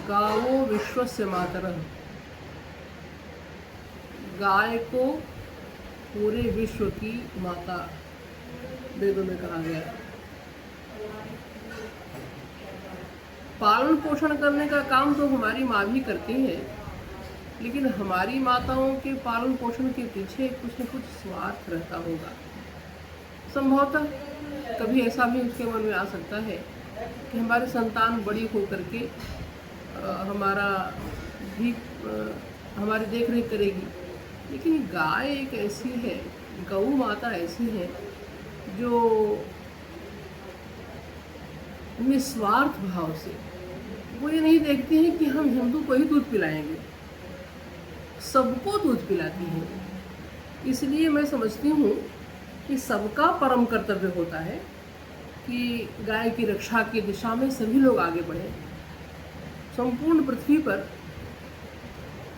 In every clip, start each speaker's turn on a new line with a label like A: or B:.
A: गावो विश्वस्य मातरः, गाय को पूरे विश्व की माता वेदों में कहा गया है। पालन पोषण करने का काम तो हमारी माँ भी करती है, लेकिन हमारी माताओं के पालन पोषण के पीछे कुछ न कुछ स्वार्थ रहता होगा। संभवतः कभी ऐसा भी उसके मन में आ सकता है कि हमारी संतान बड़ी होकर के हमारा भी हमारी देख रेख करेगी, लेकिन गाय एक ऐसी है, गौ माता ऐसी है जो निस्वार्थ भाव से, वो ये नहीं देखती हैं कि हम हिंदू को ही दूध पिलाएंगे, सबको दूध पिलाती है। इसलिए मैं समझती हूँ कि सबका परम कर्तव्य होता है कि गाय की रक्षा की दिशा में सभी लोग आगे बढ़ें। संपूर्ण पृथ्वी पर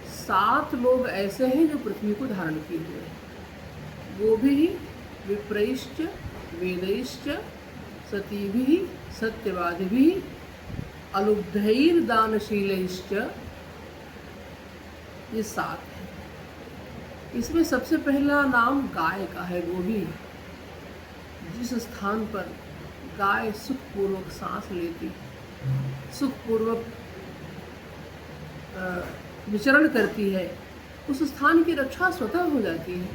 A: 7 लोग ऐसे हैं जो पृथ्वी को धारण किए हुए हैं। गोभिः विप्रैश्च वेदैश्च सतीभिः सत्यवादिभिः अलुब्धैर्दानशीलैश्च, ये 7 है। इसमें सबसे पहला नाम गाय का है, गोभी। जिस स्थान पर गाय सुखपूर्वक सांस लेती, सुखपूर्वक विचरण करती है, उस स्थान की रक्षा स्वतः हो जाती है।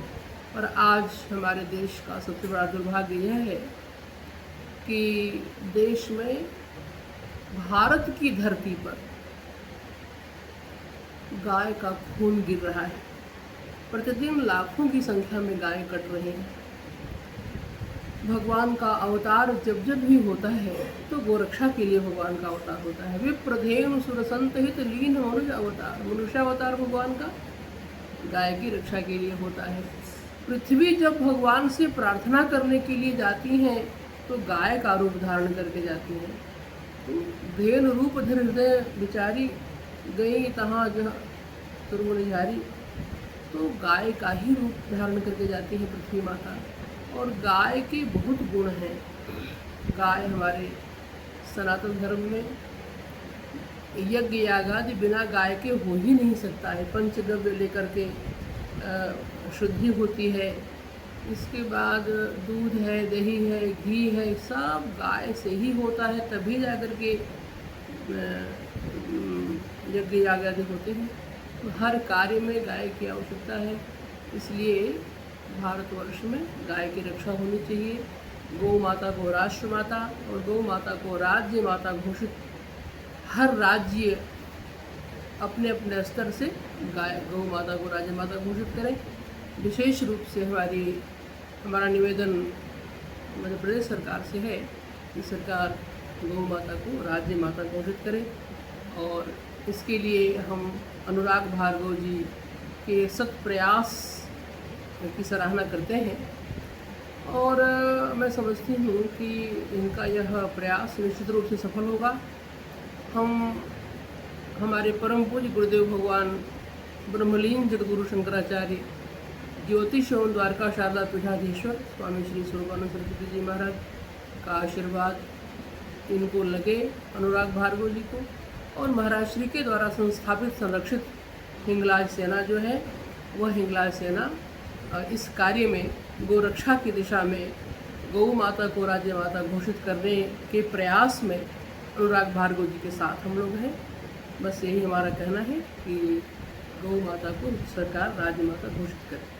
A: और आज हमारे देश का सबसे बड़ा दुर्भाग्य यह है कि देश में, भारत की धरती पर गाय का खून गिर रहा है। प्रतिदिन लाखों की संख्या में गाय कट रही हैं। भगवान का अवतार जब जब भी होता है तो गोरक्षा के लिए भगवान का अवतार होता है। विप्रधेनु सुरसंत हित लीन मनुष्य अवतार, मनुष्य अवतार भगवान का गाय की रक्षा के लिए होता है। पृथ्वी जब भगवान से प्रार्थना करने के लिए जाती हैं तो गाय का रूप धारण करके जाती हैं। तो धेनु रूप धर हृदय विचारी, गई तहाँ जहाँ तुरमुनिहारी, तो गाय का ही रूप धारण करके जाती है पृथ्वी माता। और गाय के बहुत गुण हैं। गाय हमारे सनातन धर्म में यज्ञ यागादि बिना गाय के हो ही नहीं सकता है। पंचगव्य लेकर के शुद्धि होती है। इसके बाद दूध है, दही है, घी है, सब गाय से ही होता है, तभी जाकर के यज्ञ याग आदि होते हैं। तो हर कार्य में गाय की आवश्यकता है। इसलिए भारतवर्ष में गाय की रक्षा होनी चाहिए। गौ माता को राष्ट्र माता और गौ माता को राज्य माता घोषित, हर राज्य अपने अपने स्तर से गाय गौ माता को राज्य माता घोषित करें। विशेष रूप से हमारा निवेदन मध्य प्रदेश सरकार से है कि सरकार गौ माता को राज्य माता घोषित करे। और इसके लिए हम अनुराग भार्गव जी के सत प्रयास की सराहना करते हैं। और मैं समझती हूँ कि इनका यह प्रयास निश्चित रूप से सफल होगा। हम हमारे परम पूज्य गुरुदेव भगवान ब्रह्मलीन जगद्गुरु शंकराचार्य ज्योतिष एवं द्वारका शारदा पीठाधीश्वर स्वामी श्री स्वरूपानंद सरस्वती जी महाराज का आशीर्वाद इनको लगे, अनुराग भार्गव जी को। और महाराज श्री के द्वारा संस्थापित संरक्षित हिंगलाज सेना जो है, वह हिंगलाज सेना इस कार्य में, गोरक्षा की दिशा में, गौ माता को राज्य माता घोषित करने के प्रयास में अनुराग भार्गव जी के साथ हम लोग हैं। बस यही हमारा कहना है कि गौ माता को सरकार राज्य माता घोषित करे।